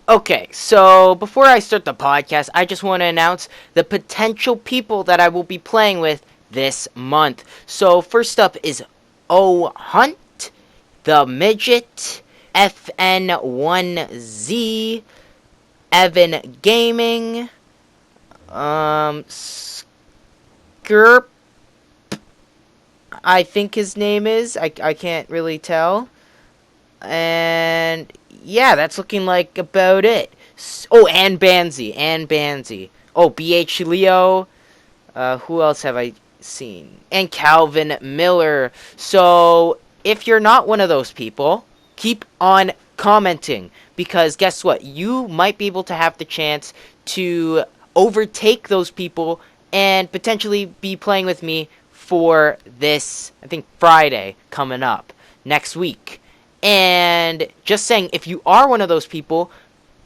Okay, so before I start the podcast, I just want to announce the potential people that I will be playing with this month. So first up is O Hunt, the Midget, FN1Z, Evan Gaming, Skirp, I think his name is. I can't really tell. And yeah, that's looking like about it. Oh, and Banzi. Oh, BH Leo. Who else have I seen? And Calvin Miller. So if you're not one of those people, keep on commenting, because guess what? You might be able to have the chance to overtake those people and potentially be playing with me for this, I think, Friday coming up next week. And just saying, if you are one of those people,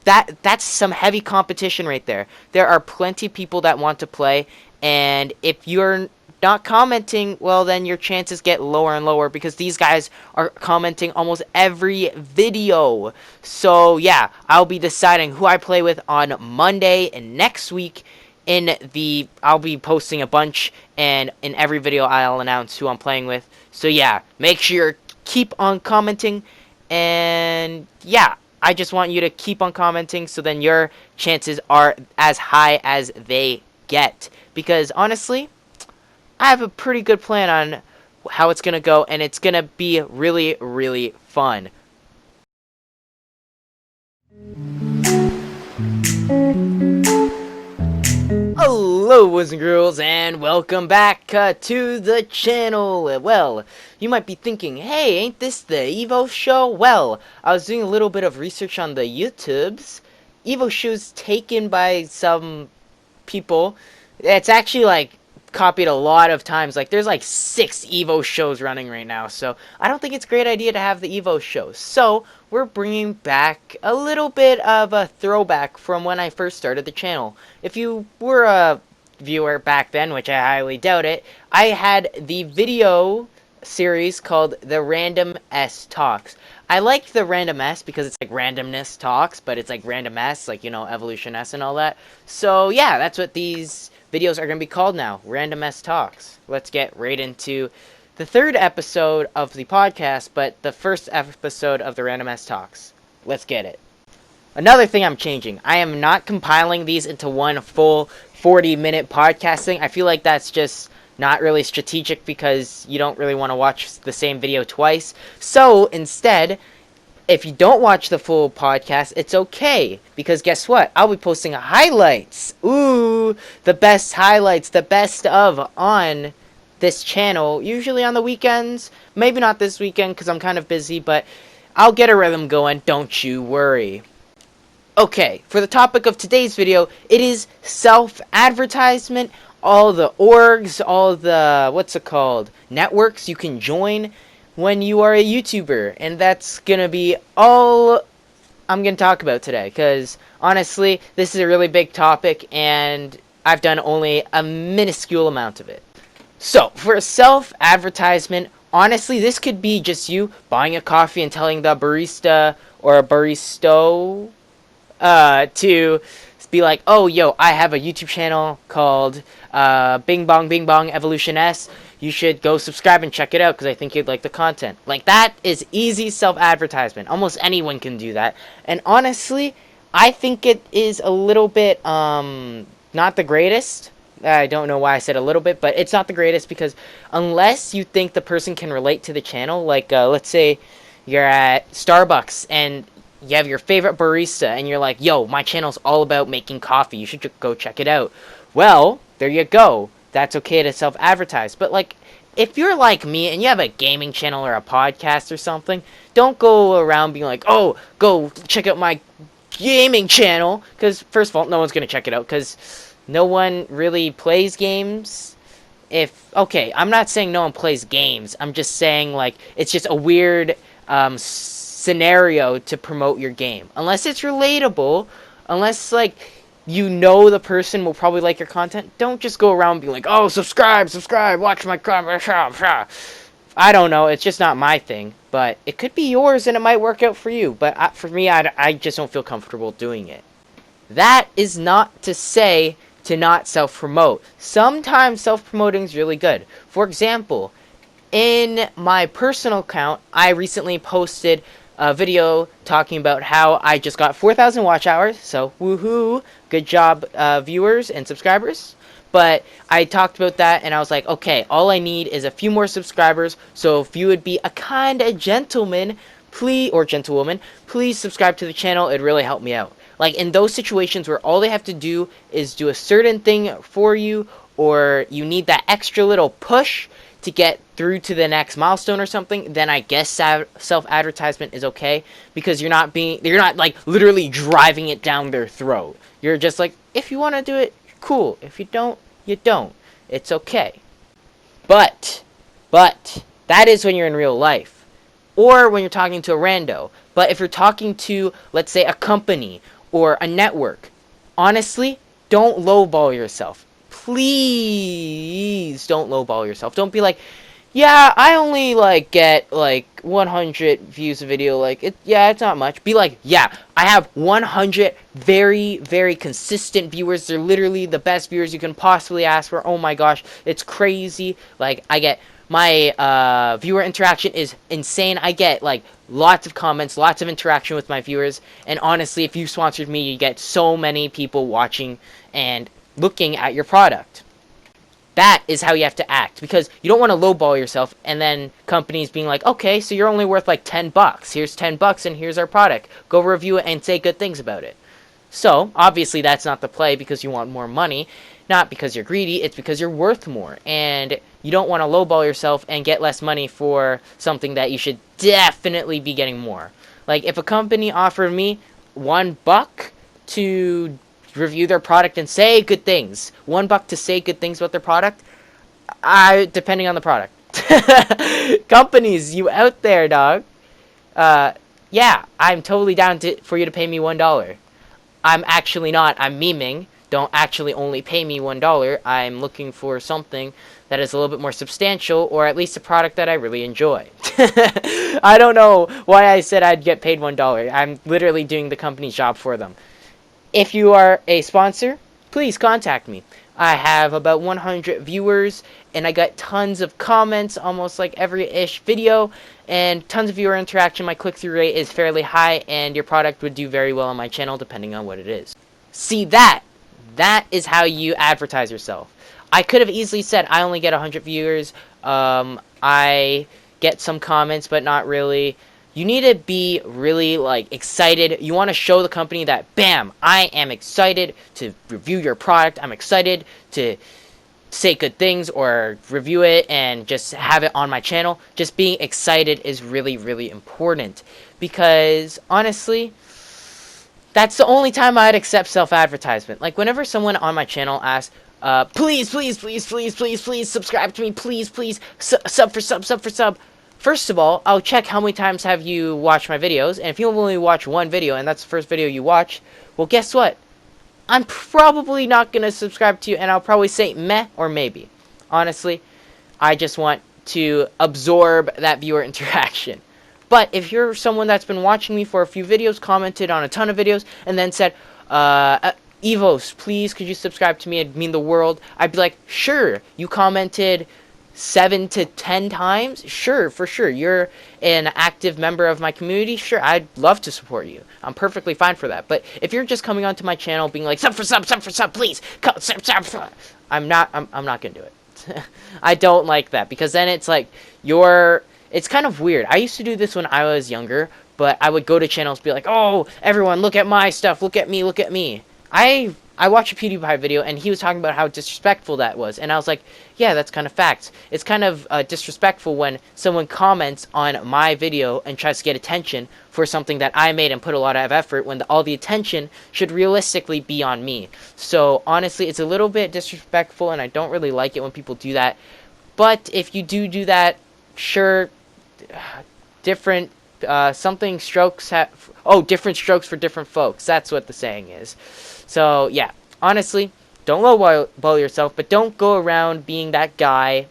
that's some heavy competition right there. There are plenty of people that want to play, and if you're not commenting, well, then your chances get lower and lower, because these guys are commenting almost every video. So yeah, I'll be deciding who I play with on Monday and next week. I'll be posting a bunch, and in every video I'll announce who I'm playing with. So yeah, make sure keep on commenting, and yeah, I just want you to keep on commenting, so then your chances are as high as they get. Because honestly, I have a pretty good plan on how it's gonna go, and it's gonna be really, really fun. Hello, boys and girls, and welcome back to the channel. Well, you might be thinking, hey, ain't this the Evo show? Well, I was doing a little bit of research on the YouTubes. Evo show's taken by some people. It's actually like copied a lot of times. Like there's like 6 Evo shows running right now, so I don't think it's a great idea to have the Evo shows. So we're bringing back a little bit of a throwback from when I first started the channel. If you were a viewer back then, which I highly doubt it, I had the video series called the Random S Talks. I like the Random S because it's like randomness talks, but it's like Random S, like, you know, Evolution S and all that. So yeah, that's what these videos are going to be called now, Random S Talks. Let's get right into the 3rd episode of the podcast, but the 1st episode of the Random S Talks. Let's get it. Another thing I'm changing, I am not compiling these into one full 40-minute podcasting. I feel like that's just not really strategic, because you don't really want to watch the same video twice. So instead, if you don't watch the full podcast, it's okay, because guess what? I'll be posting highlights. Ooh, the best highlights, the best of on this channel, usually on the weekends. Maybe not this weekend because I'm kind of busy, but I'll get a rhythm going, don't you worry. Okay, for the topic of today's video, it is self-advertisement. All the orgs, all the, what's it called, networks you can join when you are a YouTuber. And that's gonna be all I'm gonna talk about today, because honestly, this is a really big topic, and I've done only a minuscule amount of it. So, for self-advertisement, honestly, this could be just you buying a coffee and telling the barista or a baristo to be like, oh, yo, I have a YouTube channel called Bing Bong Evolution S. You should go subscribe and check it out, because I think you'd like the content. Like, that is easy self-advertisement. Almost anyone can do that. And honestly, I think it is a little bit, not the greatest. I don't know why I said a little bit, but it's not the greatest, because unless you think the person can relate to the channel, like, let's say you're at Starbucks and you have your favorite barista, and you're like, yo, my channel's all about making coffee, you should go check it out. Well, there you go. That's okay to self-advertise. But, like, if you're like me and you have a gaming channel or a podcast or something, don't go around being like, oh, go check out my gaming channel. Because, first of all, no one's going to check it out, because no one really plays games. Okay, I'm not saying no one plays games. I'm just saying, like, it's just a weird scenario to promote your game. Unless it's relatable, unless, like, you know the person will probably like your content, don't just go around being like, oh, subscribe, watch my content. I don't know. It's just not my thing, but it could be yours and it might work out for you. But for me, I just don't feel comfortable doing it. That is not to say to not self-promote. Sometimes self-promoting is really good. For example, in my personal account, I recently posted a video talking about how I just got 4,000 watch hours. So, woohoo! Good job, viewers and subscribers. But I talked about that and I was like, okay, all I need is a few more subscribers. So if you would be a kind of gentleman, please, or gentlewoman, please subscribe to the channel. It'd really help me out. Like in those situations where all they have to do is do a certain thing for you, or you need that extra little push to get through to the next milestone or something, then I guess self-advertisement is okay, because you're not like literally driving it down their throat. You're just like, if you want to do it, cool. If you don't, you don't. It's okay. But that is when you're in real life, or when you're talking to a rando. But if you're talking to, let's say, a company or a network, honestly, don't lowball yourself. Please don't lowball yourself. Don't be like, yeah, I only like get like 100 views a video. Like yeah, it's not much. Be like, yeah, I have 100 very, very consistent viewers. They're literally the best viewers you can possibly ask for. Oh my gosh, it's crazy. Like I get my viewer interaction is insane. I get like lots of comments, lots of interaction with my viewers. And honestly, if you sponsored me, you get so many people watching and looking at your product. That is how you have to act, because you don't want to lowball yourself and then companies being like, okay, so you're only worth like $10. Here's $10 and here's our product. Go review it and say good things about it. So, obviously that's not the play, because you want more money, not because you're greedy, it's because you're worth more. And you don't want to lowball yourself and get less money for something that you should definitely be getting more. Like, if a company offered me $1 to review their product and say good things, $1 to say good things about their product, depending on the product. Companies, you out there, dog. Yeah, I'm totally down for you to pay me $1. I'm actually not. I'm memeing. Don't actually only pay me $1. I'm looking for something that is a little bit more substantial, or at least a product that I really enjoy. I don't know why I said I'd get paid $1. I'm literally doing the company's job for them. If you are a sponsor, please contact me. I have about 100 viewers, and I got tons of comments, almost like every-ish video, and tons of viewer interaction. My click-through rate is fairly high, and your product would do very well on my channel, depending on what it is. See, that is how you advertise yourself. I could have easily said, I only get 100 viewers, I get some comments, but not really. You need to be really, like, excited. You want to show the company that, bam, I am excited to review your product. I'm excited to say good things or review it and just have it on my channel. Just being excited is really, really important, because, honestly, that's the only time I'd accept self-advertisement. Like, whenever someone on my channel asks, please, please, please, please, please, please, subscribe to me, please, please, sub for sub, sub for sub. First of all, I'll check how many times have you watched my videos, and if you only watch one video, and that's the first video you watch, well, guess what? I'm probably not going to subscribe to you, and I'll probably say meh or maybe. Honestly, I just want to absorb that viewer interaction. But if you're someone that's been watching me for a few videos, commented on a ton of videos, and then said, Evos, please, could you subscribe to me? It'd mean the world. I'd be like, sure, you commented 7 to 10 times, sure, for sure, you're an active member of my community, sure, I'd love to support you. I'm perfectly fine for that. But if you're just coming onto my channel being like, sub for sub, please, sub, I'm not gonna do it. I don't like that, because then it's like, it's kind of weird. I used to do this when I was younger, but I would go to channels be like, oh, everyone, look at my stuff, look at me, look at me. I watched a PewDiePie video, and he was talking about how disrespectful that was, and I was like, yeah, that's kind of facts. It's kind of disrespectful when someone comments on my video and tries to get attention for something that I made and put a lot of effort, when all the attention should realistically be on me. So, honestly, it's a little bit disrespectful, and I don't really like it when people do that. But if you do that, sure, different different strokes for different folks. That's what the saying is. So, yeah, honestly, don't lowball yourself, but don't go around being that guy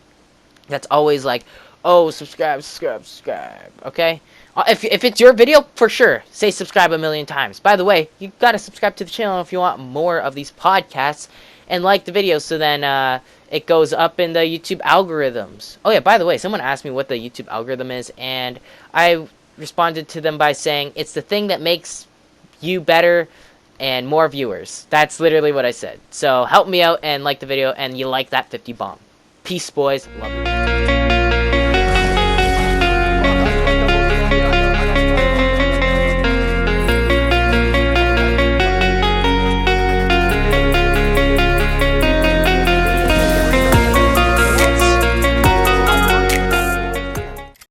that's always like, Oh, subscribe, subscribe, subscribe. Okay. If it's your video, for sure, say subscribe a million times. By the way, you gotta subscribe to the channel if you want more of these podcasts, and like the video so then it goes up in the YouTube algorithms. Oh yeah, by the way, someone asked me what the YouTube algorithm is, and I responded to them by saying it's the thing that makes you better and more viewers. That's literally what I said. So help me out and like the video, and you like that 50 bomb. Peace, boys. Love you.